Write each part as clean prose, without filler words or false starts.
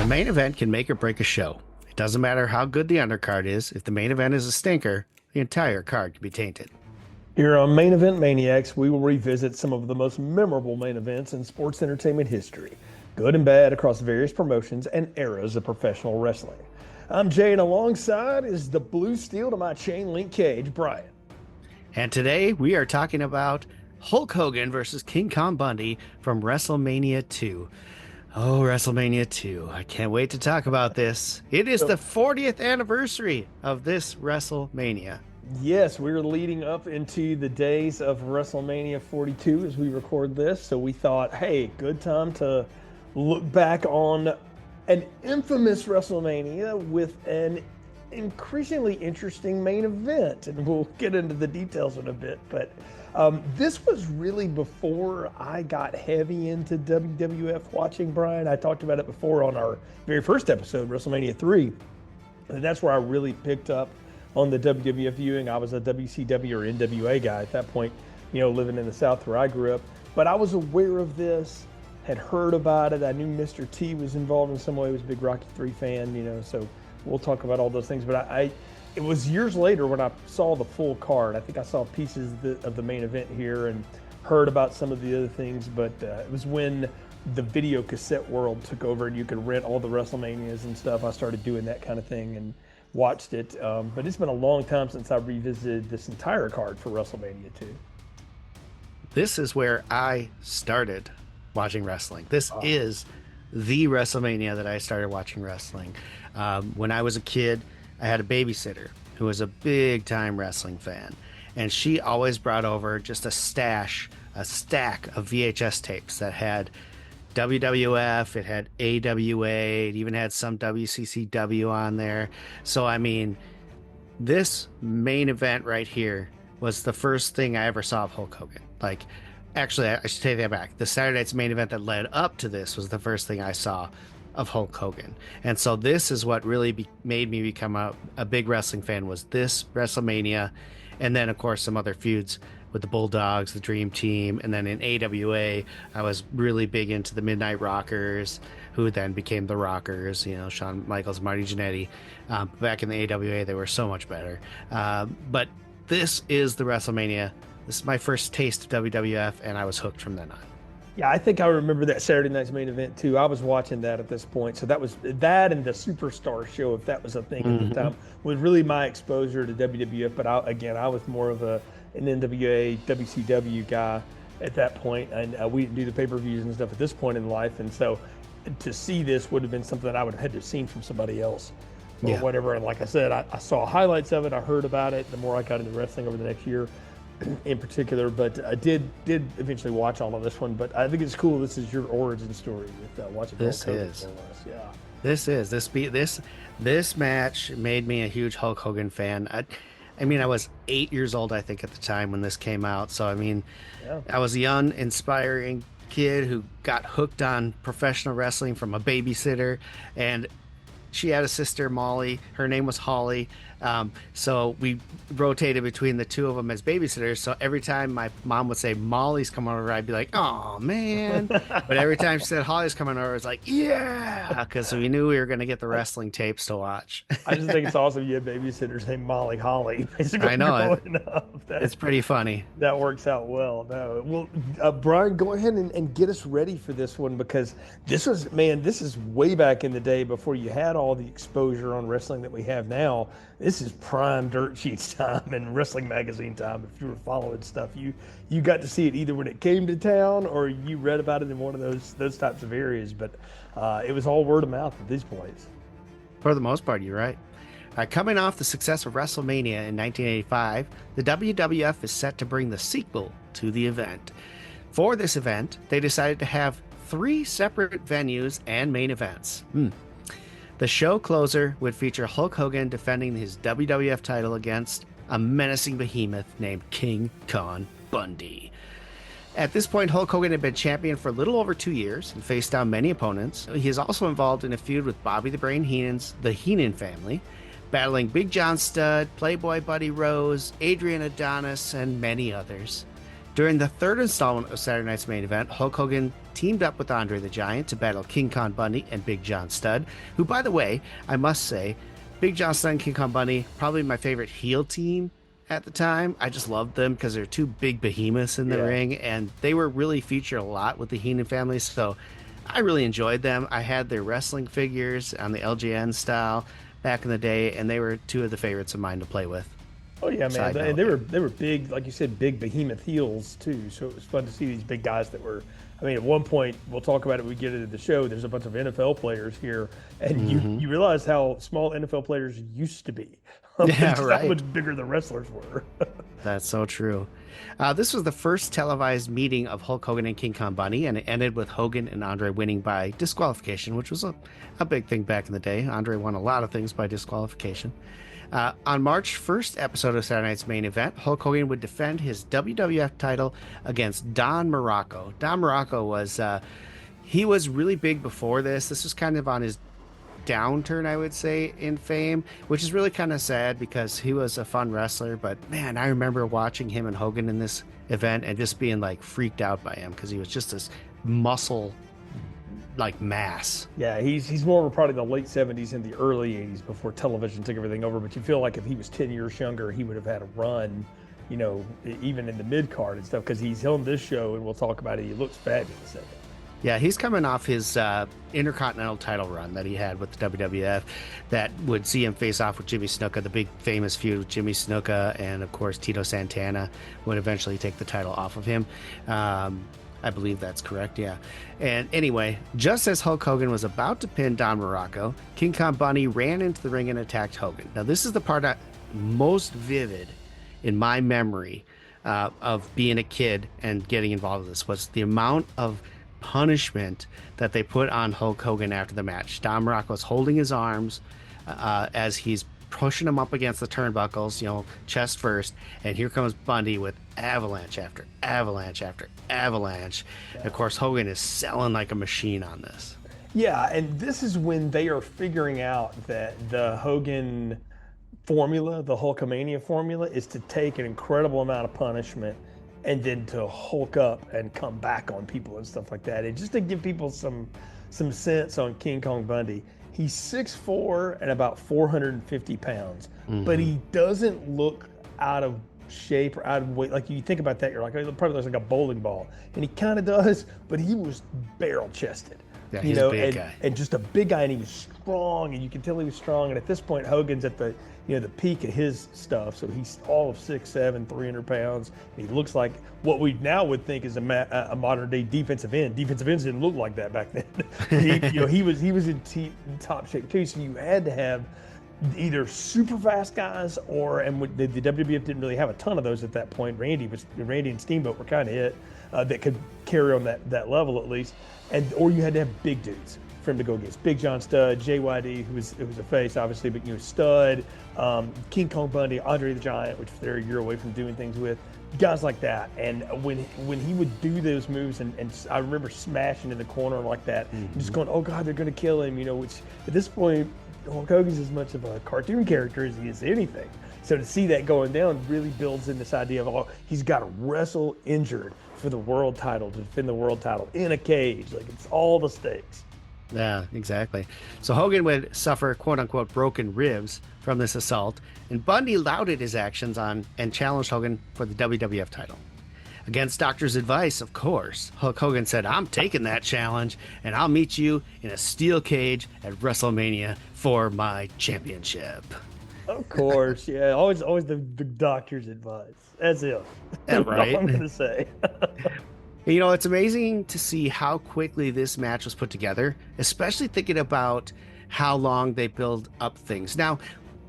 The main event can make or break a show. It doesn't matter how good the undercard is. If the main event is a stinker, the entire card can be tainted. Here on Main Event Maniacs, we will revisit some of the most memorable main events in sports entertainment history, good and bad across various promotions and eras of professional wrestling. I'm Jay, and alongside is the blue steel to my chain link cage, Brian. And today we are talking about Hulk Hogan versus King Kong Bundy from WrestleMania 2. Oh, WrestleMania 2. I can't wait to talk about this. It is the 40th anniversary of this WrestleMania. Yes, we're leading up into the days of WrestleMania 42 as we record this. So we thought, hey, good time to look back on an infamous WrestleMania with an increasingly interesting main event. And we'll get into the details in a bit. But this was really before I got heavy into WWF watching, Brian. I talked about it before on our very first episode, WrestleMania 3. And that's where I really picked up on the WWF viewing. I was a WCW or NWA guy at that point, living in the South where I grew up. But I was aware of this, had heard about it. I knew Mr. T was involved in some way. He was a big Rocky 3 fan, so we'll talk about all those things. But it was years later when I saw the full card. I think I saw pieces of the main event here and heard about some of the other things. But it was when the video cassette world took over and you could rent all the WrestleManias and stuff. I started doing that kind of thing and watched it, but it's been a long time since I revisited this entire card for WrestleMania 2. This is where I started watching wrestling. This is the WrestleMania that I started watching wrestling. When I was a kid, I had a babysitter who was a big time wrestling fan, and she always brought over just a stack of VHS tapes that had WWF, it had AWA, it even had some WCCW on there. So, I mean, this main event right here was the first thing I ever saw of Hulk Hogan. Actually, I should take that back. The Saturday Night's main event that led up to this was the first thing I saw of Hulk Hogan. And so this is what really made me become a big wrestling fan, was this WrestleMania. And then, of course, some other feuds with the Bulldogs, the Dream Team, and then in AWA, I was really big into the Midnight Rockers, who then became the Rockers, Shawn Michaels, Marty Jannetty. Back in the AWA, they were so much better. But this is the WrestleMania. This is my first taste of WWF, and I was hooked from then on. Yeah, I think I remember that Saturday night's main event too. I was watching that at this point. So that was that and the Superstar show, if that was a thing at the time, was really my exposure to WWF. But I was more of an NWA, WCW guy at that point. And we didn't do the pay-per-views and stuff at this point in life. And so to see this would have been something that I would have had to have seen from somebody else or whatever. And like I said, I saw highlights of it. I heard about it the more I got into wrestling over the next year in particular, but I did eventually watch all of this one. But I think it's cool. This is your origin story with watching. This match made me a huge Hulk Hogan fan. I mean, I was 8 years old, I think, at the time when this came out. So I mean, I was a young, inspiring kid who got hooked on professional wrestling from a babysitter, and she had a sister, Molly. Her name was Holly. So we rotated between the two of them as babysitters. So every time my mom would say Molly's coming over, I'd be like, oh man. But every time she said Holly's coming over, I was like, yeah, because we knew we were going to get the wrestling tapes to watch. I just think it's awesome you have babysitters named Molly Holly. Basically, I know it's pretty funny. That works out well. No, well, Brian, go ahead and get us ready for this one, because this is way back in the day before you had all the exposure on wrestling that we have now. This is prime dirt sheets time and wrestling magazine time. If you were following stuff, you got to see it either when it came to town or you read about it in one of those types of areas. But it was all word of mouth at these points. For the most part, you're right. Coming off the success of WrestleMania in 1985, the WWF is set to bring the sequel to the event. For this event, they decided to have 3 separate venues and main events. The show closer would feature Hulk Hogan defending his WWF title against a menacing behemoth named King Kong Bundy. At this point, Hulk Hogan had been champion for a little over 2 years and faced down many opponents. He is also involved in a feud with Bobby the Brain Heenan's The Heenan family, battling Big John Studd, Playboy Buddy Rose, Adrian Adonis, and many others. During the third installment of Saturday Night's Main Event, Hulk Hogan teamed up with Andre the Giant to battle King Kong Bundy and Big John Studd, who, by the way, I must say, Big John Studd and King Kong Bundy, probably my favorite heel team at the time. I just loved them because they're two big behemoths in the ring, and they were really featured a lot with the Heenan family, so I really enjoyed them. I had their wrestling figures on the LJN style back in the day, and they were two of the favorites of mine to play with. Oh yeah, man, they were big, like you said, big behemoth heels too. So it was fun to see these big guys that were. I mean, at one point, we'll talk about it when we get into the show. There's a bunch of NFL players here, and you realize how small NFL players used to be. Yeah, right. How much bigger the wrestlers were. That's so true. This was the first televised meeting of Hulk Hogan and King Kong Bundy, and it ended with Hogan and Andre winning by disqualification, which was a big thing back in the day. Andre won a lot of things by disqualification. On March 1st episode of Saturday Night's Main Event, Hulk Hogan would defend his WWF title against Don Morocco. Don Morocco was, he was really big before this. This was kind of on his downturn, I would say, in fame, which is really kind of sad because he was a fun wrestler. But man, I remember watching him and Hogan in this event and just being like freaked out by him because he was just this muscle like mass. Yeah, he's more of probably the late 70s and the early 80s before television took everything over. But you feel like if he was 10 years younger, he would have had a run, you know, even in the mid card and stuff, because he's on this show and we'll talk about it. He looks fabulous. Yeah, he's coming off his Intercontinental title run that he had with the WWF that would see him face off with Jimmy Snuka, the big famous feud with Jimmy Snuka, and of course Tito Santana would eventually take the title off of him. I believe that's correct, yeah. And anyway, just as Hulk Hogan was about to pin Don Morocco, King Kong Bundy ran into the ring and attacked Hogan. Now, this is the part most vivid in my memory of being a kid and getting involved with this, was the amount of punishment that they put on Hulk Hogan after the match. Don Morocco's holding his arms as he's pushing him up against the turnbuckles, you know, chest first, and here comes Bundy with avalanche after avalanche after avalanche. Yeah. And of course, Hogan is selling like a machine on this. Yeah, and this is when they are figuring out that the Hogan formula, the Hulkamania formula, is to take an incredible amount of punishment and then to Hulk up and come back on people and stuff like that. And just to give people some sense on King Kong Bundy, he's 6'4" and about 450 pounds, but he doesn't look out of shape or out of weight. Like you think about that, you're like, oh, he probably looks like a bowling ball, and he kind of does, but he was barrel chested. Yeah, he's a big guy. And just a big guy, and he was strong, and you can tell he was strong. And at this point, Hogan's at the peak of his stuff, so he's all of 6'7", 300 pounds. He looks like what we now would think is a modern day defensive end. Defensive ends didn't look like that back then. He was in top shape too. So you had to have either super fast guys and the WWF didn't really have a ton of those at that point. Randy and Steamboat were kind of it that could carry on that level at least, or you had to have big dudes for him to go against. Big John Studd, JYD, who was a face obviously, but Studd, King Kong Bundy, Andre the Giant, which they're a year away from doing things with, guys like that. And when he would do those moves, and I remember smashing in the corner like that, and just going, oh God, they're going to kill him, which at this point, Hulk Hogan's as much of a cartoon character as he is anything. So to see that going down really builds in this idea of, he's got to wrestle injured for the world title, to defend the world title in a cage. Like, it's all the stakes. Yeah, exactly. So Hogan would suffer quote-unquote broken ribs from this assault, and Bundy lauded his actions on and challenged Hogan for the WWF title. Against doctor's advice, of course, Hulk Hogan said, I'm taking that challenge, and I'll meet you in a steel cage at WrestleMania for my championship. Of course, yeah. Always the doctor's advice. That's it. That's right. all I'm going to say. It's amazing to see how quickly this match was put together, especially thinking about how long they build up things. Now,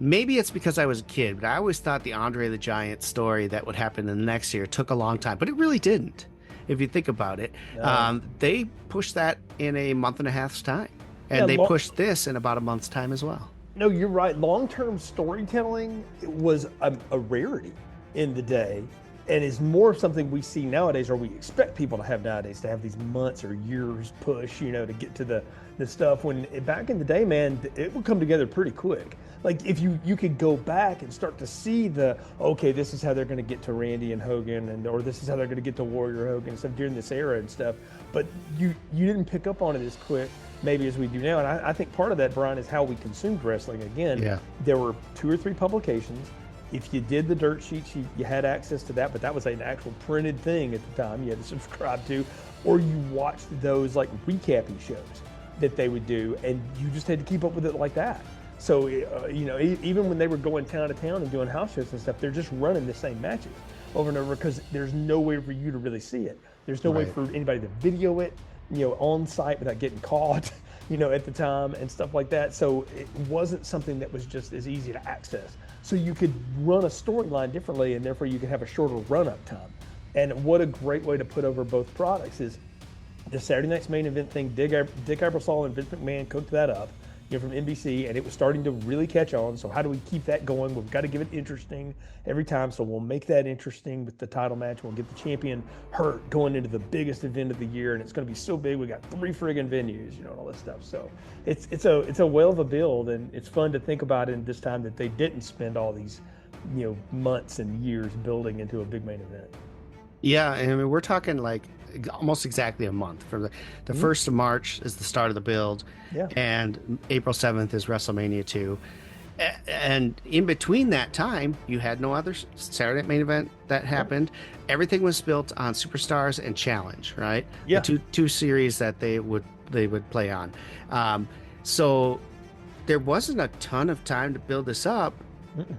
maybe it's because I was a kid, but I always thought the Andre the Giant story that would happen in the next year took a long time, but it really didn't. If you think about it, they pushed that in a month and a half's time, and they pushed this in about a month's time as well. No, you're right. Long-term storytelling was a rarity in the day. and is more of something we see nowadays, or we expect people to have nowadays, to have these months or years push, to get to the stuff. When back in the day, man, it would come together pretty quick. Like if you could go back and start to see okay, this is how they're going to get to Randy and Hogan, or this is how they're going to get to Warrior Hogan and stuff during this era and stuff. But you didn't pick up on it as quick maybe as we do now. And I think part of that, Brian, is how we consumed wrestling. Again, there were 2 or 3 publications. If you did the dirt sheets, you had access to that, but that was an actual printed thing at the time you had to subscribe to, or you watched those like recapping shows that they would do, and you just had to keep up with it like that. So, even when they were going town to town and doing house shows and stuff, they're just running the same matches over and over because there's no way for you to really see it. There's no way for anybody to video it, on site without getting caught, at the time and stuff like that. So it wasn't something that was just as easy to access. So you could run a storyline differently, and therefore you could have a shorter run-up time. And what a great way to put over both products is the Saturday Night's Main Event thing. Dick Ebersol and Vince McMahon cooked that up, from NBC, and it was starting to really catch on. So how do we keep that going? We've got to give it interesting every time. So we'll make that interesting with the title match. We'll get the champion hurt going into the biggest event of the year, and it's going to be so big. We got 3 friggin' venues, and all that stuff. So it's a whale of a build, and it's fun to think about in this time that they didn't spend all these, months and years building into a big main event. Yeah, I mean, we're talking like almost exactly a month. From the 1st of March is the start of the build, and April 7th is WrestleMania 2. And in between that time, you had no other Saturday Night Main Event that happened. Everything was built on Superstars and Challenge, right? Yeah. The two series that they would play on. So there wasn't a ton of time to build this up,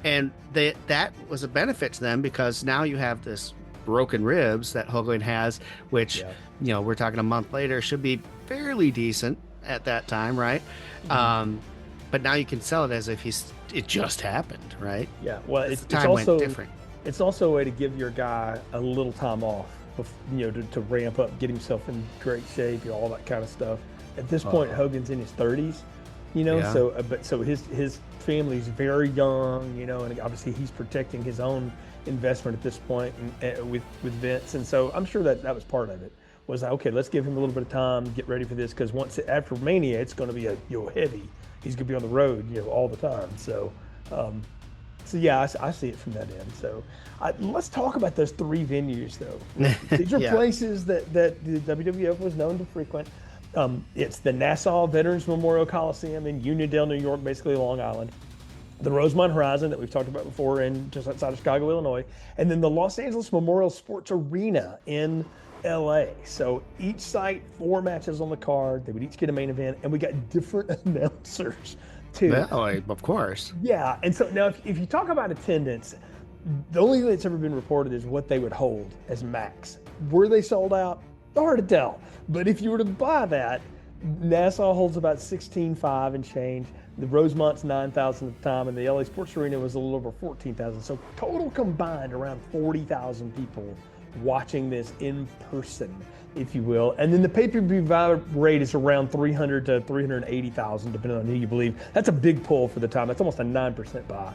and that was a benefit to them because now you have this broken ribs that Hogan has, which we're talking a month later should be fairly decent at that time, right? But now you can sell it as if it just happened, right? Yeah. Well, it's also went different. It's also a way to give your guy a little time off, to ramp up, get himself in great shape, all that kind of stuff. At this point, Hogan's in his 30s, so his family's very young, and obviously he's protecting his own investment at this point with Vince, and so I'm sure that was part of it. Was like, okay, let's give him a little bit of time, get ready for this, because after Mania, it's going to be heavy. He's going to be on the road, all the time. So, yeah, I see it from that end. So, let's talk about those 3 venues, though. These are places that the WWF was known to frequent. It's the Nassau Veterans Memorial Coliseum in Uniondale, New York, basically Long Island. The Rosemont Horizon that we've talked about before, just outside of Chicago, Illinois, and then the Los Angeles Memorial Sports Arena in LA. So each site, 4 matches on the card. They would each get a main event, and we got different announcers too. Well, of course. Yeah, and so now if you talk about attendance, the only thing that's ever been reported is what they would hold as max. Were they sold out? Hard to tell. But if you were to buy that, Nassau holds about 16.5 and change. The Rosemont's 9,000 at the time, and the LA Sports Arena was a little over 14,000. So total combined, around 40,000 people watching this in person, if you will. And then the pay-per-view rate is around 300 to 380,000, depending on who you believe. That's a big pull for the time. That's almost a 9% buy.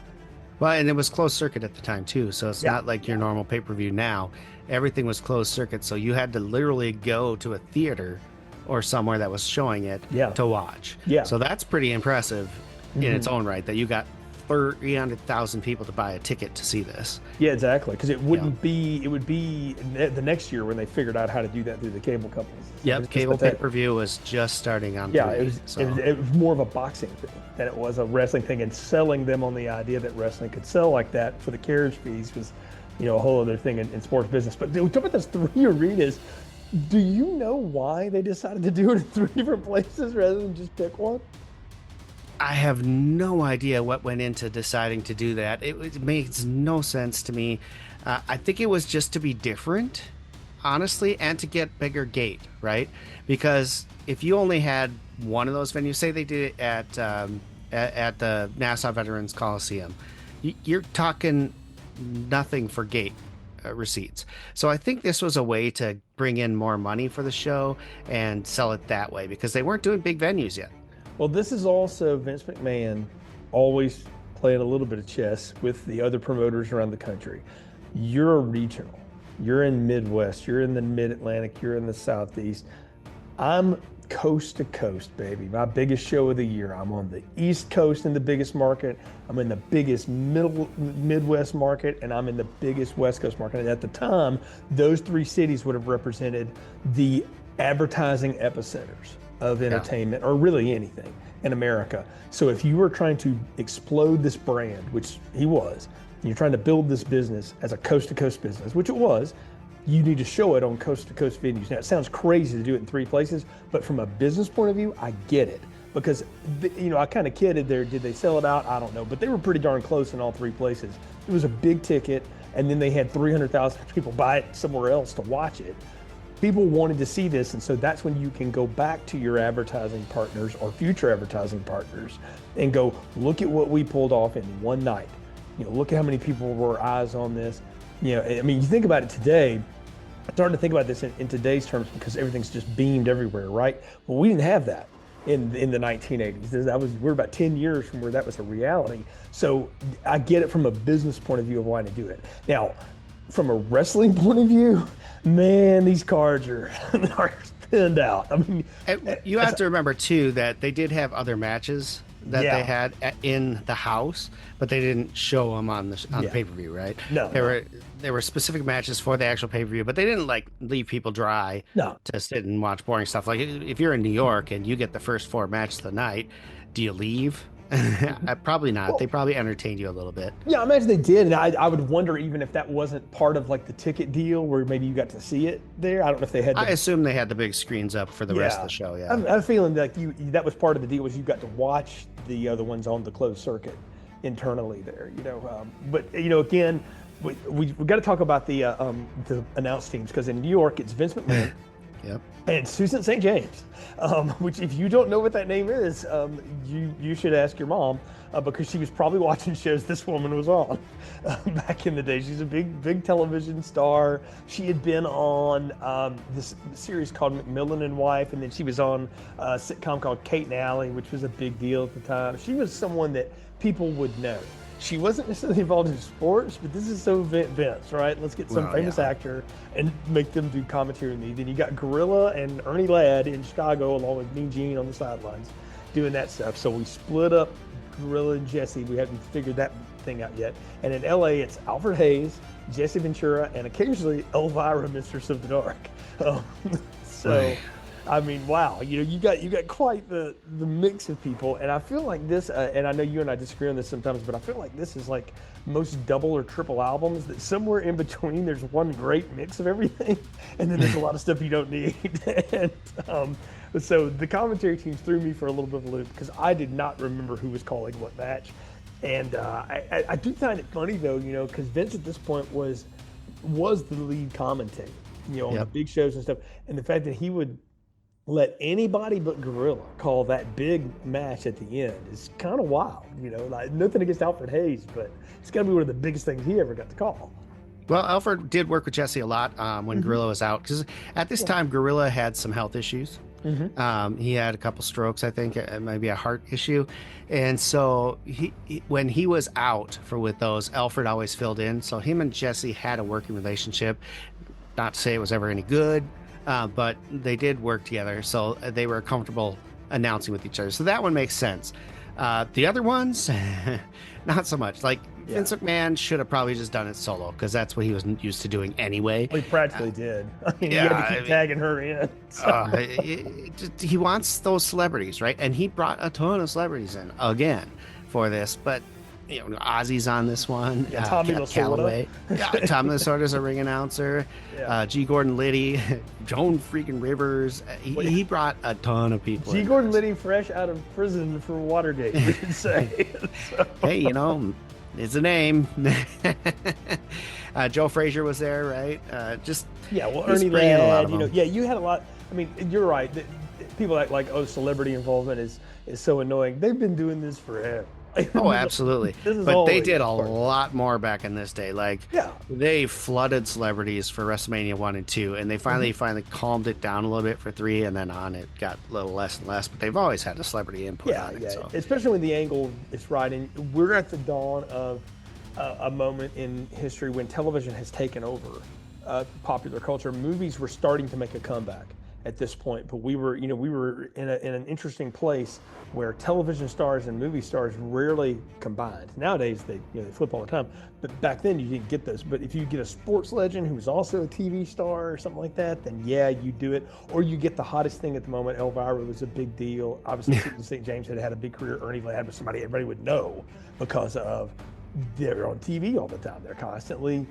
Well, and it was closed circuit at the time too, so it's not like your normal pay-per-view now. Everything was closed circuit, so you had to literally go to a theater or somewhere that was showing it to watch. Yeah. So that's pretty impressive in its own right, that you got 300,000 people to buy a ticket to see this. Yeah, exactly. Because it would be the next year when they figured out how to do that through the cable companies. Yep, cable pay-per-view was just starting on. Yeah, it was more of a boxing thing than it was a wrestling thing, and selling them on the idea that wrestling could sell like that for the carriage fees was, a whole other thing in sports business. But we talk about those 3 arenas. Do you know why they decided to do it in 3 different places rather than just pick one? I have no idea what went into deciding to do that. It makes no sense to me. I think it was just to be different, honestly, and to get bigger gate, right? Because if you only had one of those venues, say they did it at the Nassau Veterans Coliseum, you're talking nothing for gate receipts. So I think this was a way to bring in more money for the show and sell it that way, because they weren't doing big venues yet. Well, this is also Vince McMahon always playing a little bit of chess with the other promoters around the country. You're a regional. You're in Midwest. You're in the Mid-Atlantic. You're in the Southeast. I'm coast to coast, baby. My biggest show of the year. I'm on the East Coast in the biggest market. I'm in the biggest Midwest market, and I'm in the biggest West Coast market. And at the time, those three cities would have represented the advertising epicenters of entertainment, or really anything in America. So if you were trying to explode this brand, which he was, and you're trying to build this business as a coast to coast business, which it was, you need to show it on coast to coast venues. Now, it sounds crazy to do it in three places, but from a business point of view, I get it. Because, I kind of kidded there. Did they sell it out? I don't know. But they were pretty darn close in all three places. It was a big ticket, and then they had 300,000 people buy it somewhere else to watch it. People wanted to see this, and so that's when you can go back to your advertising partners or future advertising partners and go, look at what we pulled off in one night. Look at how many people were eyes on this. You think about it today. I'm starting to think about this in today's terms because everything's just beamed everywhere, right? Well, we didn't have that in the 1980s. We're about 10 years from where that was a reality. So I get it from a business point of view of why to do it. Now, from a wrestling point of view, man, these cards are pinned out. You have to remember too that they did have other matches that they had in the house, but they didn't show them on the pay-per-view, right? No, there were specific matches for the actual pay-per-view, but they didn't leave people dry to sit and watch boring stuff. Like if you're in New York and you get the first 4 matches of the night, do you leave? Probably not. Well, they probably entertained you a little bit. Yeah, I imagine they did, and I would wonder even if that wasn't part of the ticket deal where maybe you got to see it there. I don't know if they had. I assume they had the big screens up for the rest of the show. Yeah, I'm feeling like that was part of the deal was you got to watch the other ones on the closed circuit internally there. But again, we got to talk about the announce teams because in New York it's Vince McMahon. Yep. And Susan St. James, which if you don't know what that name is, you should ask your mom because she was probably watching shows this woman was on back in the day. She's a big television star. She had been on this series called McMillan and Wife, and then she was on a sitcom called Kate and Allie, which was a big deal at the time. She was someone that people would know. She wasn't necessarily involved in sports, but this is so Vince, right? Let's get some famous actor and make them do commentary with me. Then you got Gorilla and Ernie Ladd in Chicago along with Mean Gene on the sidelines doing that stuff. So we split up Gorilla and Jesse. We haven't figured that thing out yet. And in LA, it's Alfred Hayes, Jesse Ventura, and occasionally Elvira, Mistress of the Dark. Wow, you got quite the mix of people, and I feel like this, and I know you and I disagree on this sometimes, but I feel like this is like most double or triple albums that somewhere in between there's one great mix of everything, and then there's a lot of stuff you don't need. And so the commentary teams threw me for a little bit of a loop because I did not remember who was calling what match, and I do find it funny though, because Vince at this point was the lead commentator, on the big shows and stuff, and the fact that he would let anybody but Gorilla call that big match at the end is kind of wild. Nothing against Alfred Hayes, but it's got to be one of the biggest things he ever got to call. Well, Alfred did work with Jesse a lot when Gorilla was out, because at this time Gorilla had some health issues. He had a couple strokes, I think, maybe a heart issue, and so when he was out with those, Alfred always filled in. So him and Jesse had a working relationship. Not to say it was ever any good. But they did work together, so they were comfortable announcing with each other. So that one makes sense. The other ones, not so much. Vince McMahon should have probably just done it solo because that's what he was used to doing anyway. Well, he practically did. He had to keep tagging her in. So. He wants those celebrities, right? And he brought a ton of celebrities in again for this, but Ozzy's on this one. Tommy Calloway. Tommy Lasorda's a ring announcer. G. Gordon Liddy, Joan freaking Rivers. He brought a ton of people. G. Gordon Liddy, fresh out of prison for Watergate, we could say. So. Hey, it's a name. Joe Frazier was there, right? Ernie Ladd. You had a lot. I mean, you're right. People act like, celebrity involvement is so annoying. They've been doing this forever. Oh, absolutely. But they did a lot more back in this day. They flooded celebrities for WrestleMania 1 and 2, and they finally calmed it down a little bit for 3, and then on it got a little less and less. But they've always had a celebrity input on it. So. Especially when the angle is right. And we're at the dawn of a moment in history when television has taken over popular culture, movies were starting to make a comeback at this point. But we were in an interesting place where television stars and movie stars rarely combined. Nowadays they flip all the time, but back then you didn't get those. But if you get a sports legend who's also a TV star or something like that, then yeah, you do it. Or you get the hottest thing at the moment. Elvira was a big deal. Obviously, Susan St. James had a big career. Ernie Ladd was somebody everybody would know because of they're on TV all the time. They're constantly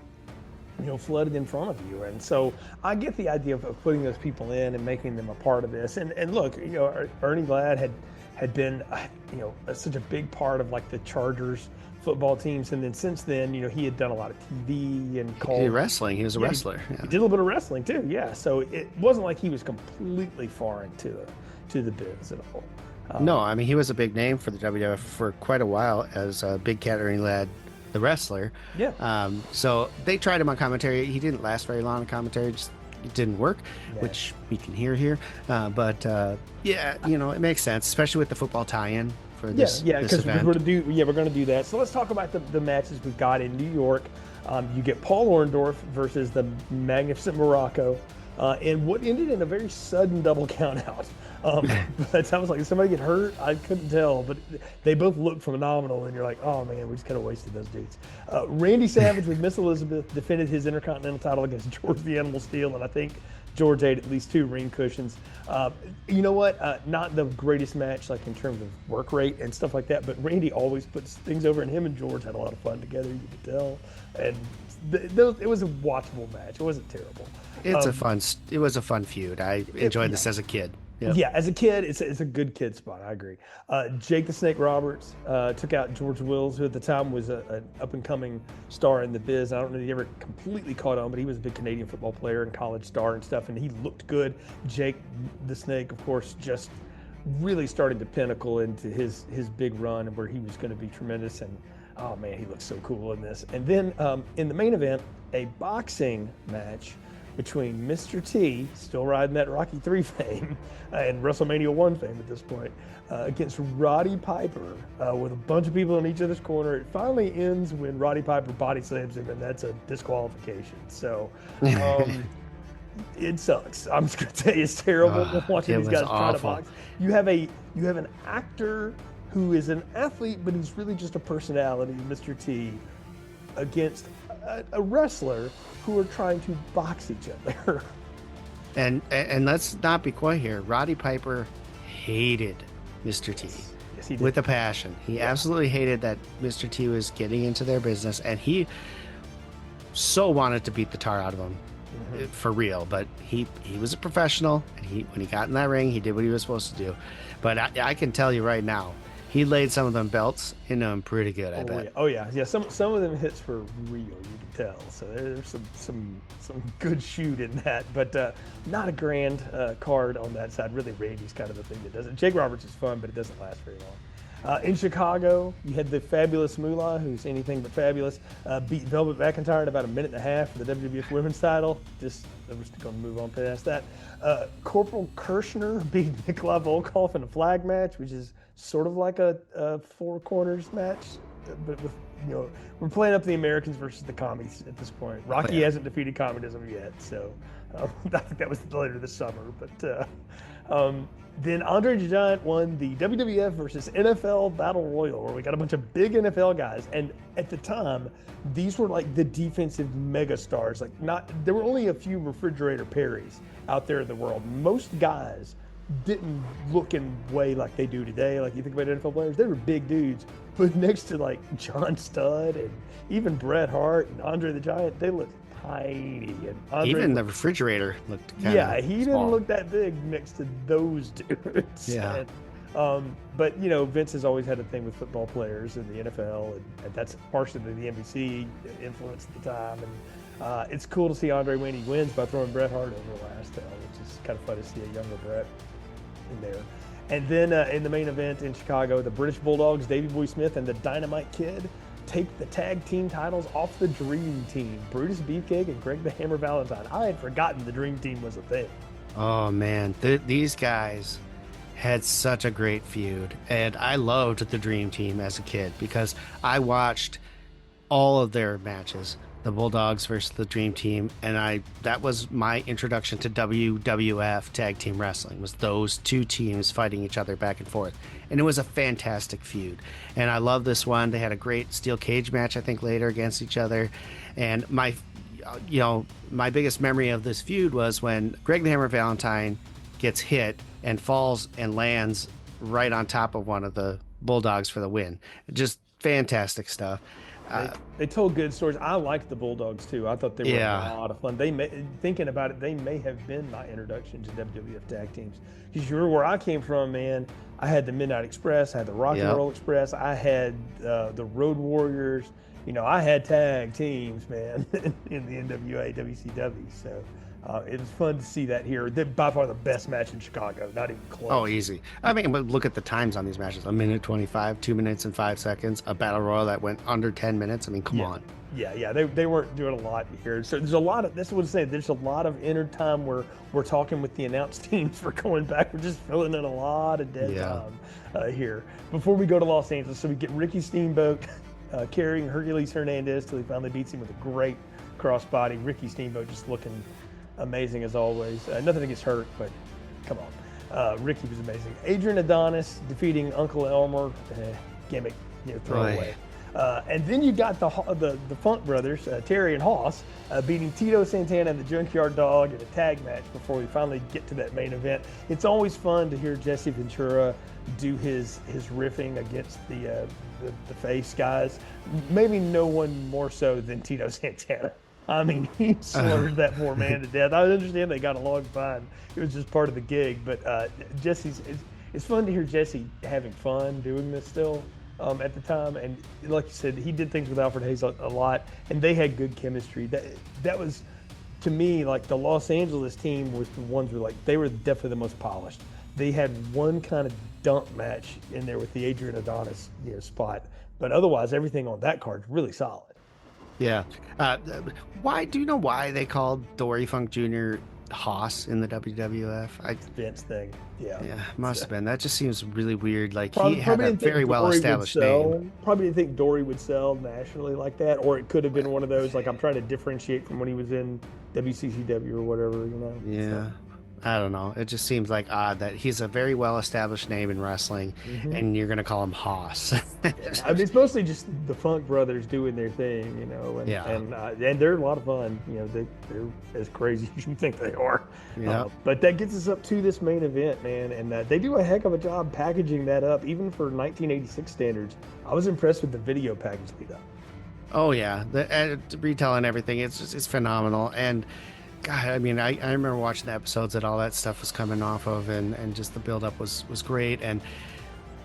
flooded in front of you. And so I get the idea of putting those people in and making them a part of this. And look, Ernie Ladd had been, such a big part of like the Chargers football teams. And then since then, he had done a lot of TV and called. He did wrestling. He was a wrestler. He did a little bit of wrestling too. Yeah. So it wasn't like he was completely foreign to the biz at all. No, I mean, he was a big name for the WWF for quite a while as Big Cat Ernie Ladd, the wrestler. Yeah. So they tried him on commentary. He didn't last very long on commentary. It didn't work, which we can hear here. But it makes sense, especially with the football tie-in for this. Yeah, because event. we're going to do that. So let's talk about the matches we've got in New York. You get Paul Orndorff versus the Magnificent Morocco, and what ended in a very sudden double count out. But I was like, did somebody get hurt? I couldn't tell, but they both looked phenomenal, and you're like, oh man, we just kind of wasted those dudes. Randy Savage with Miss Elizabeth defended his Intercontinental title against George the Animal Steele, and I think George ate at least 2 ring cushions. You know what? Not the greatest match, like in terms of work rate and stuff like that, but Randy always puts things over, and him and George had a lot of fun together, you could tell. And it was a watchable match. It wasn't terrible. It was a fun feud. I enjoyed this as a kid. Yep. Yeah, as a kid, it's a good kid spot. I agree. Jake the Snake Roberts took out George Wills, who at the time was an up-and-coming star in the biz. I don't know if he ever completely caught on, but he was a big Canadian football player and college star and stuff, and he looked good. Jake the Snake, of course, just really starting to pinnacle into his big run and where he was going to be tremendous. And oh man, he looks so cool in this. And then in the main event, a boxing match between Mr. T, still riding that Rocky 3 fame, and WrestleMania 1 fame at this point, against Roddy Piper, with a bunch of people in each other's corner. It finally ends when Roddy Piper body slams him, and that's a disqualification. So it sucks. I'm just going to tell you, it's terrible watching these guys try to box. You have an actor who is an athlete, but he's really just a personality, Mr. T, against a wrestler who are trying to box each other. And let's not be coy here. Roddy Piper hated Mr. T. Yes, he did. With a passion. He absolutely hated that Mr. T was getting into their business, and he so wanted to beat the tar out of him for real. But he was a professional, and when he got in that ring, he did what he was supposed to do. But I can tell you right now, he laid some of them belts into him pretty good, I bet. Yeah. Oh yeah. Some of them hits were real, you can tell. So there's some good shoot in that, but not a grand card on that side. Really, Randy's kind of the thing that does it. Jake Roberts is fun, but it doesn't last very long. In Chicago, you had the fabulous Moolah, who's anything but fabulous, beat Velvet McIntyre in about 1.5 minutes for the WWF Women's title. I'm just going to move on past that. Corporal Kirshner beat Nikolai Volkov in a flag match, which is sort of like a 4 corners match, but with we're playing up the Americans versus the commies at this point. Rocky hasn't defeated communism yet, so I think that was later this summer. But then Andre the Giant won the WWF versus NFL Battle Royal, where we got a bunch of big NFL guys, and at the time, these were like the defensive mega stars. There were only a few Refrigerator Perrys out there in the world. Most guys didn't look and weigh like they do today. Like you think about NFL players, they were big dudes, but next to like John Studd and even Bret Hart and Andre the Giant, they looked tiny. And even the Refrigerator looked kind of he small. didn't look that big next to those dudes. Yeah. But Vince has always had a thing with football players in the NFL, and that's partially the NBC influence at the time. And it's cool to see Andre when he wins by throwing Bret Hart over the last time, which is kind of fun to see a younger Bret in there. And then in the main event in Chicago, the British Bulldogs, Davey Boy Smith and the Dynamite Kid take the tag team titles off the Dream Team, Brutus Beefcake and Greg the Hammer Valentine. I had forgotten the Dream Team was a thing. Oh man, these guys had such a great feud, and I loved the Dream Team as a kid because I watched all of their matches the Bulldogs versus the Dream Team, and that was my introduction to WWF Tag Team Wrestling, was those two teams fighting each other back and forth. And it was a fantastic feud. And I love this one. They had a great steel cage match, I think, later against each other. And my biggest memory of this feud was when Greg the Hammer Valentine gets hit and falls and lands right on top of one of the Bulldogs for the win. Just fantastic stuff. They told good stories. I liked the Bulldogs too. I thought they were a lot of fun. Thinking about it, they may have been my introduction to WWF tag teams. Because you're where I came from, man. I had the Midnight Express, I had the Rock and Roll Express, I had the Road Warriors. I had tag teams, man, in the NWA, WCW. So it was fun to see that here. By far the best match in Chicago, not even close. Oh, easy. I mean, but look at the times on these matches. 1:25, 2 minutes and 5 seconds. A battle royal that went under 10 minutes. I mean, come on. Yeah. They weren't doing a lot here. So there's a lot of, that's what I'm saying. There's a lot of inner time where we're talking with the announced teams for going back. We're just filling in a lot of dead time here. Before we go to Los Angeles, so we get Ricky Steamboat carrying Hercules Hernandez till he finally beats him with a great crossbody. Ricky Steamboat just looking amazing as always. Nothing against Hurt, but come on. Ricky was amazing. Adrian Adonis defeating Uncle Elmer. Gimmick, throwaway. And then you got the Funk brothers, Terry and Hoss, beating Tito Santana and the Junkyard Dog in a tag match before we finally get to that main event. It's always fun to hear Jesse Ventura do his riffing against the face guys. Maybe no one more so than Tito Santana. I mean, he slurred that poor man to death. I understand they got along fine. It was just part of the gig. But it's fun to hear Jesse having fun doing this still at the time. And like you said, he did things with Alfred Hayes a lot, and they had good chemistry. That was, to me, like the Los Angeles team was the ones where they were definitely the most polished. They had one kind of dump match in there with the Adrian Adonis spot, but otherwise everything on that card is really solid. Yeah. Do you know why they called Dory Funk Jr. Hoss in the WWF? Vince thing. Yeah. Yeah, must have been. That just seems really weird. Like probably, he had a very well-established name. Probably didn't think Dory would sell nationally like that, or it could have been one of those, like I'm trying to differentiate from when he was in WCCW or whatever, Yeah. So. I don't know. It just seems like odd that he's a very well-established name in wrestling, and you're going to call him Hoss. I mean, it's mostly just the Funk brothers doing their thing, and they're a lot of fun. They're as crazy as you think they are. Yeah. But that gets us up to this main event, man, and they do a heck of a job packaging that up, even for 1986 standards. I was impressed with the video package lead up. Oh yeah, the retail and everything. It's phenomenal. And God, I mean, I remember watching the episodes that all that stuff was coming off of, and just the build-up was great. And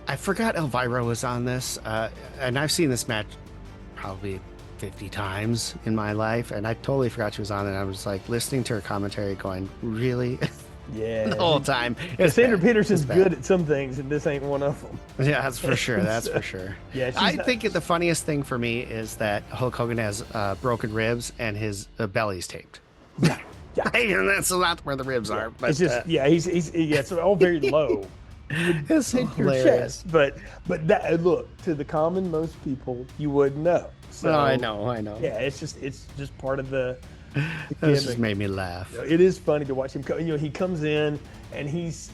I forgot Elvira was on this, and I've seen this match probably 50 times in my life, and I totally forgot she was on it. I was like listening to her commentary going, really? Yeah. The whole time. Sandra Peterson's good at some things, and this ain't one of them. Yeah, that's for sure. That's for sure. Yeah, I think the funniest thing for me is that Hulk Hogan has broken ribs and his belly's taped. Yeah. And that's not where the ribs are. But it's just it's all very low. It's hit your chest, but that look to the common most people you wouldn't know. So I know. Yeah, it's just part of the This just made me laugh. It is funny to watch him. He comes in and he's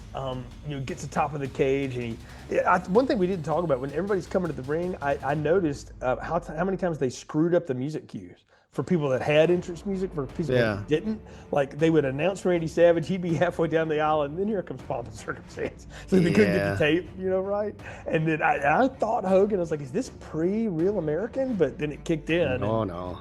gets the top of the cage, and one thing we didn't talk about when everybody's coming to the ring, I noticed how many times they screwed up the music cues for people that had entrance music, for people that didn't. Like, they would announce Randy Savage, he'd be halfway down the aisle, and then here comes Pomp and Circumstance. So they couldn't get the tape, right? And then I thought Hogan, I was like, is this pre-Real American? But then it kicked in. No.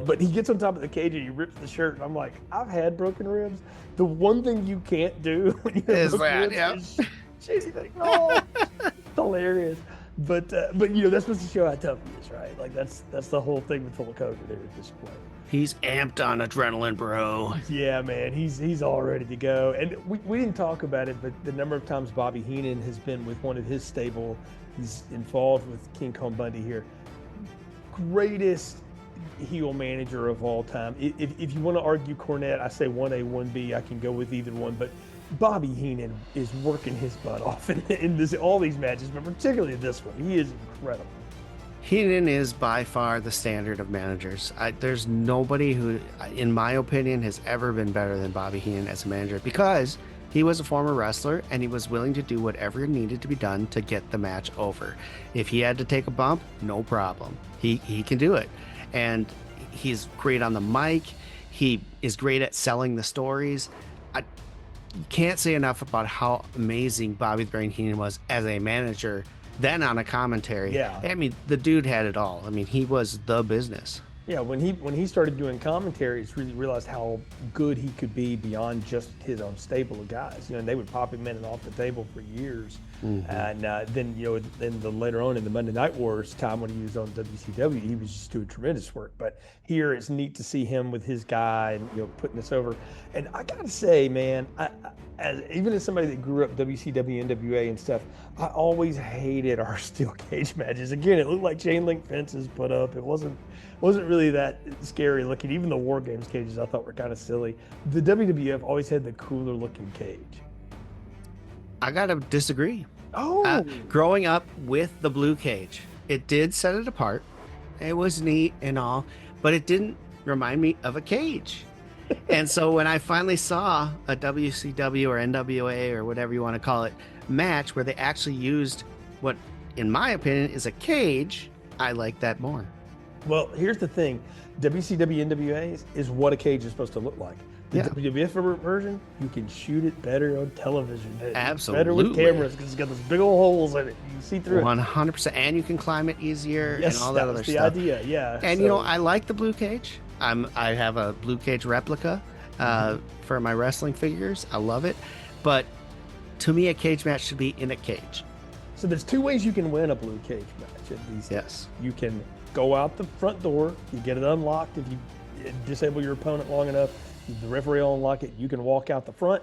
But he gets on top of the cage and he rips the shirt, and I'm like, I've had broken ribs. The one thing you can't do when you have broken ribs is anything. Oh, it's hilarious. But that's supposed to show how tough he is, right? Like that's the whole thing with Hulk Hogan there at this point. He's amped on adrenaline, bro. Yeah, man, he's all ready to go. And we didn't talk about it, but the number of times Bobby Heenan has been with one of his stable, he's involved with King Kong Bundy here. Greatest heel manager of all time. If you want to argue Cornette, I say 1A, 1B. I can go with either one, but Bobby Heenan is working his butt off in all these matches, but particularly this one. He is incredible. Heenan is by far the standard of managers. There's nobody who, in my opinion, has ever been better than Bobby Heenan as a manager because he was a former wrestler and he was willing to do whatever needed to be done to get the match over. If he had to take a bump, no problem. He can do it. And he's great on the mic. He is great at selling the stories. You can't say enough about how amazing Bobby the Brain Heenan was as a manager, then on a commentary. Yeah. I mean, the dude had it all. I mean, he was the business. Yeah, when he started doing commentaries, really realized how good he could be beyond just his own stable of guys. You know, and they would pop him in and off the table for years. Mm-hmm. And then, you know, then later on in the Monday Night Wars time when he was on WCW, he was just doing tremendous work. But here it's neat to see him with his guy and, you know, putting this over. And I got to say, man, even as somebody that grew up WCW, NWA and stuff, I always hated our steel cage matches. Again, it looked like chain link fences put up. It wasn't really that scary looking. Even the War Games cages I thought were kind of silly. The WWF always had the cooler looking cage. I gotta disagree. Oh, growing up with the blue cage, it did set it apart. It was neat and all, but it didn't remind me of a cage. And so when I finally saw a WCW or NWA or whatever you want to call it match where they actually used what, in my opinion, is a cage, I like that more. well, here's the thing. WCW NWA is what a cage is supposed to look like. The Yeah. WWF version, you can shoot it better on television. It's better with Absolutely. cameras because it's got those big old holes in it. You can see through it. 100%. And you can climb it easier Yes, and all that was other the stuff. idea. Yeah. And so- you know, I like the blue cage. I have a blue cage replica for my wrestling figures. I love it. But to me, a cage match should be in a cage. So there's two ways you can win a blue cage match at these Yes. days. You can go out the front door, you get it unlocked if you disable your opponent long enough, the referee will unlock it, you can walk out the front,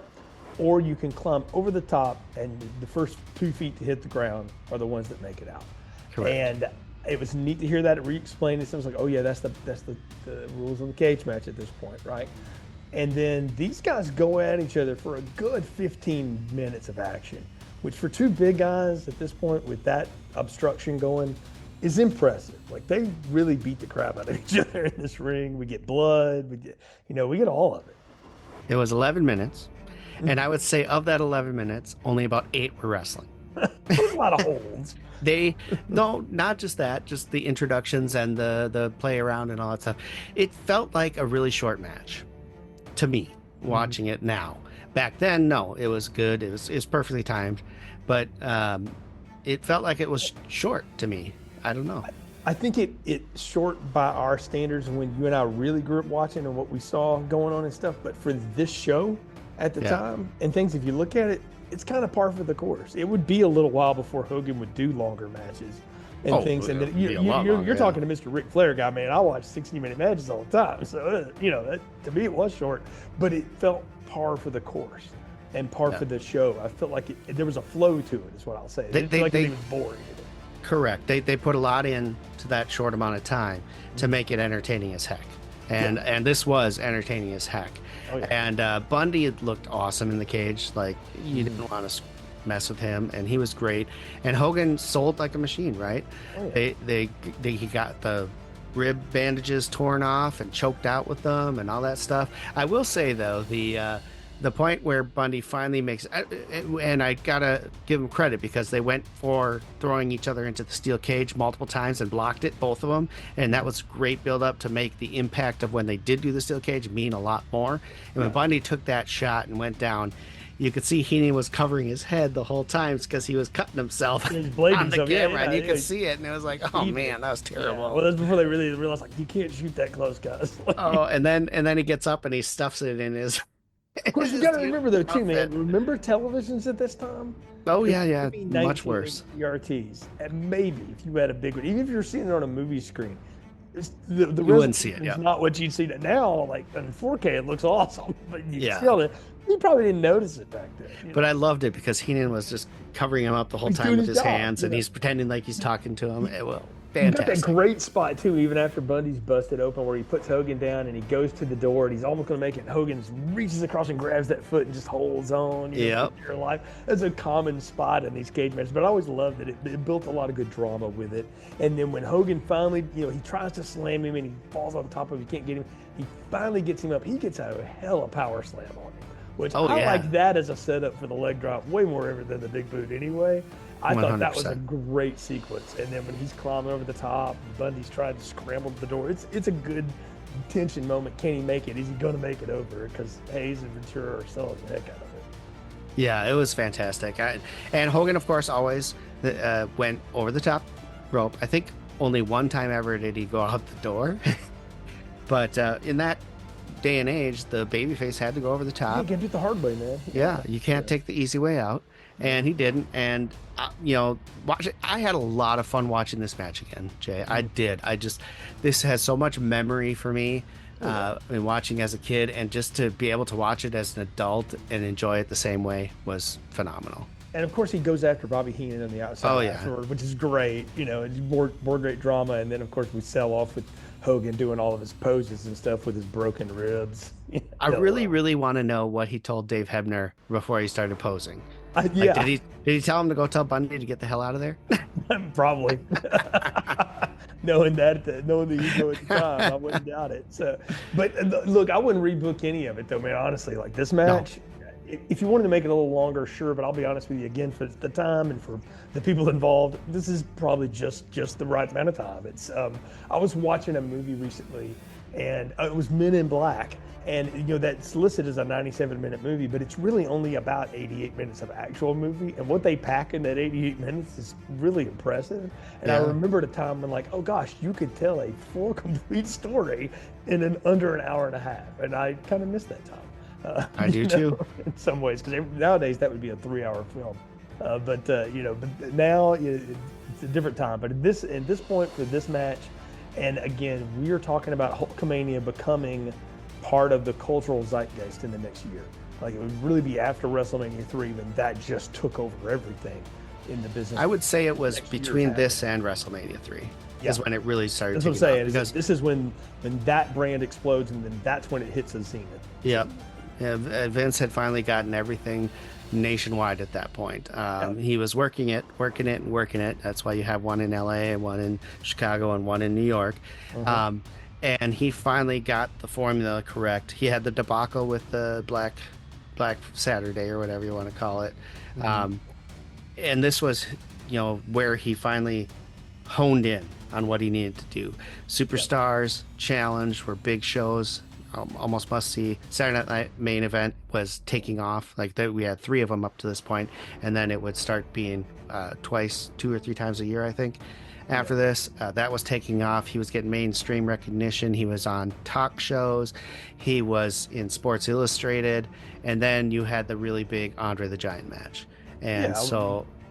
or you can climb over the top and the first 2 feet to hit the ground are the ones that make it out. Correct. And it was neat to hear that re-explained. It was like, oh yeah, that's the rules of the cage match at this point, right? And then these guys go at each other for a good 15 minutes of action, which for two big guys at this point with that obstruction going is impressive. Like they really beat the crap out of each other in this ring. We get blood, we get all of it. It was 11 minutes. And I would say of that 11 minutes, only about 8 were wrestling. There's a lot of holds. No, not just that, just the introductions and the play around and all that stuff. It felt like a really short match to me watching it now. Back then, no, it was good. It was perfectly timed, but it felt like it was short to me. I don't know. I think it's short by our standards when you and I really grew up watching and what we saw going on and stuff. But for this show at the time and things, if you look at it, it's kind of par for the course. It would be a little while before Hogan would do longer matches and things. And then you're talking to Mr. Ric Flair guy, man. I watch 60-minute matches all the time. So, that, to me, it was short, but it felt par for the course and par for the show. I felt like there was a flow to it, is what I'll say. It didn't feel like it was boring. Correct. They put a lot in to that short amount of time to make it entertaining as heck. And this was entertaining as heck. Oh, yeah. And Bundy looked awesome in the cage. Like, you didn't want to mess with him, and he was great. And Hogan sold like a machine, right? Oh, yeah. He got the rib bandages torn off and choked out with them and all that stuff. I will say, though, the point where Bundy finally makes, and I gotta give him credit because they went for throwing each other into the steel cage multiple times and blocked it, both of them, and that was great build up to make the impact of when they did do the steel cage mean a lot more. And when Bundy took that shot and went down, you could see Heenan was covering his head the whole time because he was cutting himself on the camera, and you could see it, and it was like, oh man, that was terrible. Yeah. Well, that's before they really realized, like, you can't shoot that close, guys. and then he gets up and he stuffs it in his. Of course, you got to remember though too, man. Remember televisions at this time? Oh yeah, much worse. CRTs, and maybe if you had a big one, even if you're seeing it on a movie screen, the you wouldn't see it. It's not what you'd see now. Like in 4K, it looks awesome, but you probably didn't notice it back then. But I loved it because Heenan was just covering him up the whole time with his hands, and he's pretending like he's talking to him. You got that Fantastic. great spot too, even after Bundy's busted open, where he puts Hogan down and he goes to the door and he's almost going to make it. And Hogan reaches across and grabs that foot and just holds on, for Yep. dear life. That's a common spot in these cage matches, but I always loved it. It built a lot of good drama with it. And then when Hogan finally, he tries to slam him and he falls on top of him, he can't get him. He finally gets him up. He gets a hell of a power slam on him, which Oh I yeah. like that as a setup for the leg drop way more ever than the big boot anyway. I thought that was a 100%. great sequence. And then when he's climbing over the top, and Bundy's trying to scramble to the door. It's a good tension moment. Can he make it? Is he going to make it over? Because Hayes and Ventura are selling the heck out of it. Yeah, it was fantastic. And Hogan, of course, always went over the top rope. I think only one time ever did he go out the door. But in that day and age, the babyface had to go over the You top. can do it the hard way, man. Yeah, you can't take the easy way out, and he didn't. And watch it. I had a lot of fun watching this match again, Jay. I did. This has so much memory for me. In watching as a kid, and just to be able to watch it as an adult and enjoy it the same way was phenomenal. And of course, he goes after Bobby Heenan on the outside Oh, yeah. afterward, which is great. It's more great drama. And then, of course, we sell off with Hogan doing all of his poses and stuff with his broken ribs. I really, really want to know what he told Dave Hebner before he started posing. Yeah, Did he tell him to go tell Bundy to get the hell out of there? probably. knowing the ego at the time, I wouldn't doubt it. So, but look, I wouldn't rebook any of it though, man. Honestly, like this match, if you wanted to make it a little longer, sure. But I'll be honest with you, again, for the time and for the people involved, this is probably just the right amount of time. It's I was watching a movie recently, and it was Men in Black. And that's listed as a 97-minute movie, but it's really only about 88 minutes of actual movie. And what they pack in that 88 minutes is really impressive. And I remember at a time when oh gosh, you could tell a full, complete story in under an hour and a half. And I kind of miss that time. I do too. In some ways, because nowadays that would be a 3-hour film. But now it's a different time. But at this point for this match, and again, we are talking about Hulkamania becoming part of the cultural zeitgeist in the next year. Like it would really be after WrestleMania 3 when that just took over everything in the business. I would say it was between this and WrestleMania 3 is when it really started. That's what I'm saying. Because this is when that brand explodes, and then that's when it hits the zenith. yeah, Vince had finally gotten everything nationwide at that point. He was working it. That's why you have one in LA and one in Chicago and one in New York. And he finally got the formula correct. He had the debacle with the Black Saturday or whatever you want to call it. And this was, where he finally honed in on what he needed to do. Superstars, Challenge were big shows, almost must see. Saturday Night Main Event was taking off. We had 3 of them up to this point, and then it would start being 2 or 3 times a year, I think. After this, that was taking off. He was getting mainstream recognition. He was on talk shows. He was in Sports Illustrated. And then you had the really big Andre the Giant match. And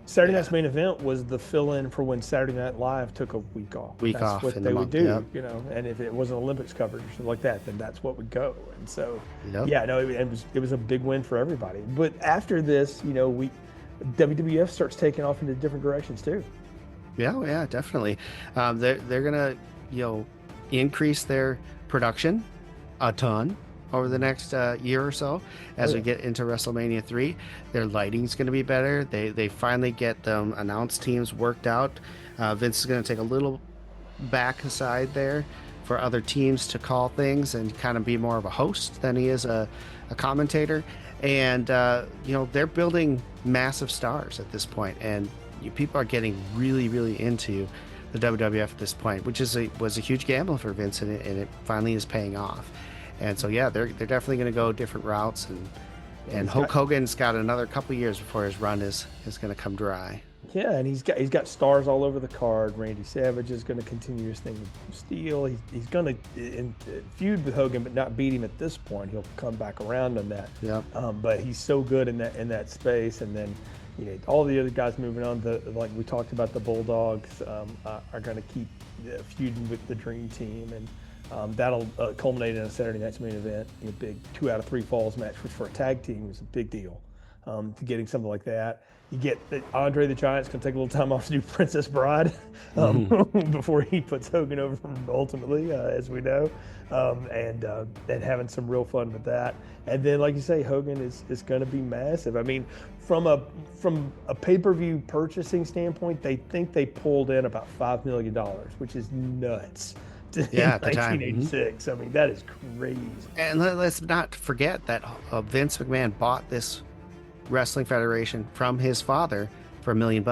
Saturday Night's Main Event was the fill-in for when Saturday Night Live took a week off. That's what they would do, And if it wasn't Olympics coverage or something like that, then that's what would go. And so, it was a big win for everybody. But after this, WWF starts taking off into different directions too. Yeah, definitely. They're gonna, increase their production a ton over the next year or so as we get into WrestleMania 3. Their lighting's going to be better. They finally get them announced teams worked out. Vince is going to take a little back aside there for other teams to call things and kind of be more of a host than he is a commentator. And they're building massive stars at this point, and people are getting really, really into the WWF at this point, which was a huge gamble for Vince, and it finally is paying off. And so, they're definitely going to go different routes, and Hulk Hogan's got another couple years before his run is going to come dry. Yeah, and he's got stars all over the card. Randy Savage is going to continue his thing with Steel. He's going to feud with Hogan, but not beat him at this point. He'll come back around on that. Yeah. But he's so good in that space, and then all the other guys moving on. Like we talked about, the Bulldogs are going to keep feuding with the Dream Team, and that'll culminate in a Saturday Night's Main Event. A big 2 out of 3 falls match, which for a tag team is a big deal. to getting something like that. You get that Andre the Giant's going to take a little time off to do Princess Bride before he puts Hogan over ultimately, as we know, and having some real fun with that. And then, like you say, Hogan is going to be massive. I mean, from a pay-per-view purchasing standpoint, they think they pulled in about $5 million, which is nuts. Yeah, in 1986. I mean, that is crazy. And let's not forget that Vince McMahon bought this wrestling federation from his father for $1 million.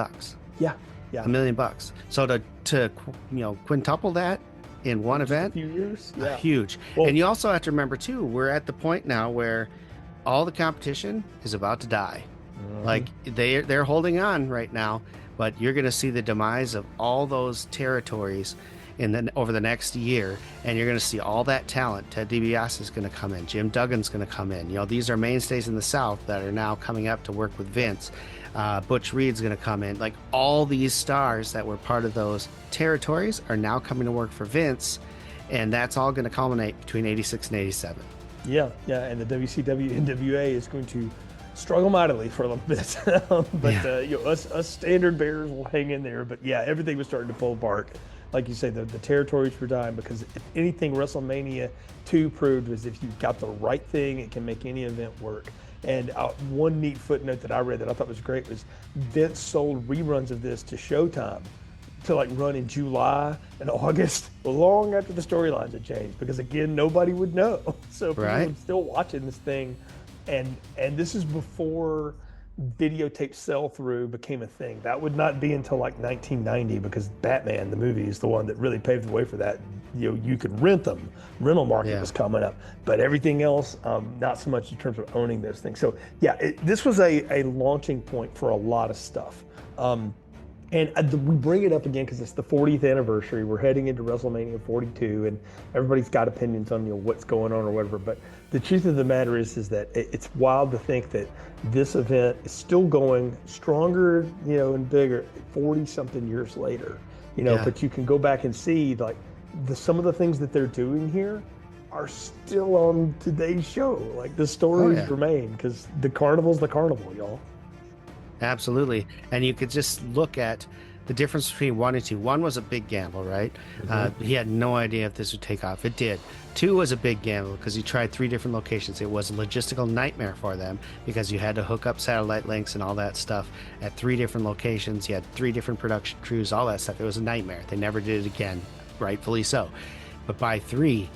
Yeah, yeah. $1 million. So to quintuple that in one event, a few years, yeah, huge. Well, and you also have to remember too, we're at the point now where all the competition is about to die. Like they're holding on right now, but you're going to see the demise of all those territories over the next year, and you're going to see all that talent. Ted DiBiase is going to come in. Jim Duggan's going to come in. These are mainstays in the South that are now coming up to work with Vince. Butch Reed's going to come in. Like, all these stars that were part of those territories are now coming to work for Vince, and that's all going to culminate between 86 and 87. Yeah, and the WCW NWA is going to struggle mightily for a little bit, but us standard bearers will hang in there. But yeah, everything was starting to pull apart. Like you say, the territories were dying, because if anything WrestleMania 2 proved was if you've got the right thing, it can make any event work. And one neat footnote that I read that I thought was great was Vince sold reruns of this to Showtime to run in July and August, long after the storylines had changed, because again, nobody would know. So people were still watching this thing, and this is before videotape sell-through became a thing. That would not be until 1990, because Batman the movie is the one that really paved the way for that. You could rent them. Rental market was coming up, but everything else, not so much in terms of owning those things. So yeah, this was a launching point for a lot of stuff. And we bring it up again because it's the 40th anniversary. We're heading into WrestleMania 42, and everybody's got opinions on what's going on or whatever. But the truth of the matter is that it's wild to think that this event is still going stronger, and bigger 40-something years later. But you can go back and see some of the things that they're doing here are still on today's show. The stories remain, because the carnival's the carnival, y'all. Absolutely. And you could just look at the difference between 1 and 2. 1 was a big gamble, right? He had no idea if this would take off. It did. 2 was a big gamble because he tried 3 different locations. It was a logistical nightmare for them, because you had to hook up satellite links and all that stuff at 3 different locations. You had 3 different production crews, all that stuff. It was a nightmare. They never did it again, rightfully so. But by 3,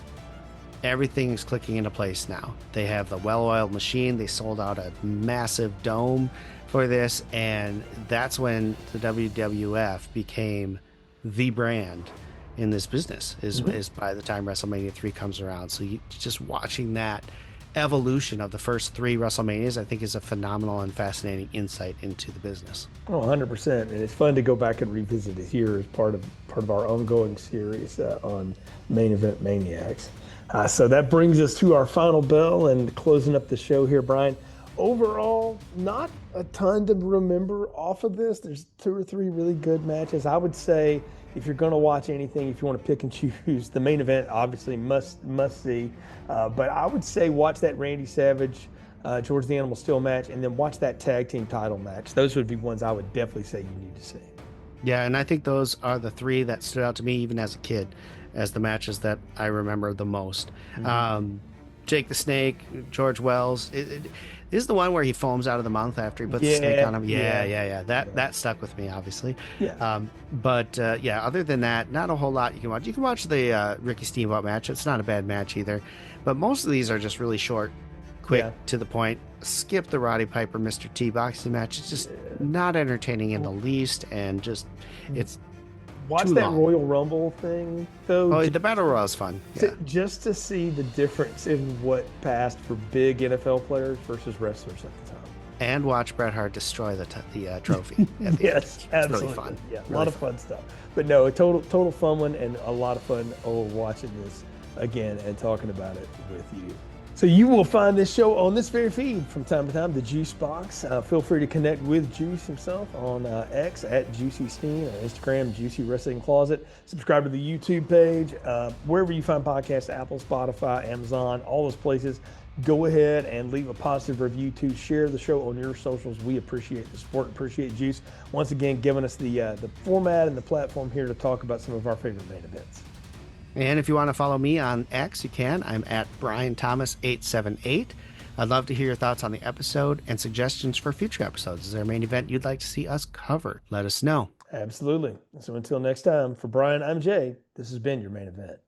everything is clicking into place now. They have the well-oiled machine. They sold out a massive dome for this, and that's when the WWF became the brand in this business, is by the time WrestleMania 3 comes around. So just watching that evolution of the first 3 WrestleManias, I think, is a phenomenal and fascinating insight into the business. Oh, 100%. And it's fun to go back and revisit it here as part of our ongoing series on Main Event Maniacs. So that brings us to our final bell and closing up the show here, Brian. Overall, not a ton to remember off of this. There's 2 or 3 really good matches. I would say, if you're going to watch anything, if you want to pick and choose, the main event obviously must see. But I would say watch that Randy Savage, George the Animal Steel match, and then watch that tag team title match. Those would be ones I would definitely say you need to see. Yeah, and I think those are the 3 that stood out to me even as a kid as the matches that I remember the most. Jake the Snake, George Wells. This is the one where he foams out of the mouth after he puts the snake on him. Yeah. That stuck with me, obviously. Yeah. Other than that, not a whole lot you can watch. You can watch the Ricky Steamboat match. It's not a bad match either. But most of these are just really short, quick, to the point. Skip the Roddy Piper, Mr. T boxing match. It's just not entertaining in the least, and just it's watch that long. Royal Rumble thing, though. Oh, the Battle Royale is fun. Yeah. Just to see the difference in what passed for big NFL players versus wrestlers at the time. And watch Bret Hart destroy the trophy. Yes, absolutely. It's really fun. Yeah, a lot of fun stuff. But no, a total fun one, and a lot of fun watching this again and talking about it with you. So you will find this show on this very feed from time to time, the Juice Box. Feel free to connect with Juice himself on X at Juicy Steen, or Instagram, Juicy Wrestling Closet. Subscribe to the YouTube page, wherever you find podcasts, Apple, Spotify, Amazon, all those places. go ahead and leave a positive review to share the show on your socials. We appreciate the support, appreciate Juice once again giving us the format and the platform here to talk about some of our favorite main events. And if you want to follow me on X, you can. I'm at Brian Thomas 878. I'd love to hear your thoughts on the episode and suggestions for future episodes. Is there a main event you'd like to see us cover? Let us know. Absolutely. So until next time, for Brian, I'm Jay. This has been your main event.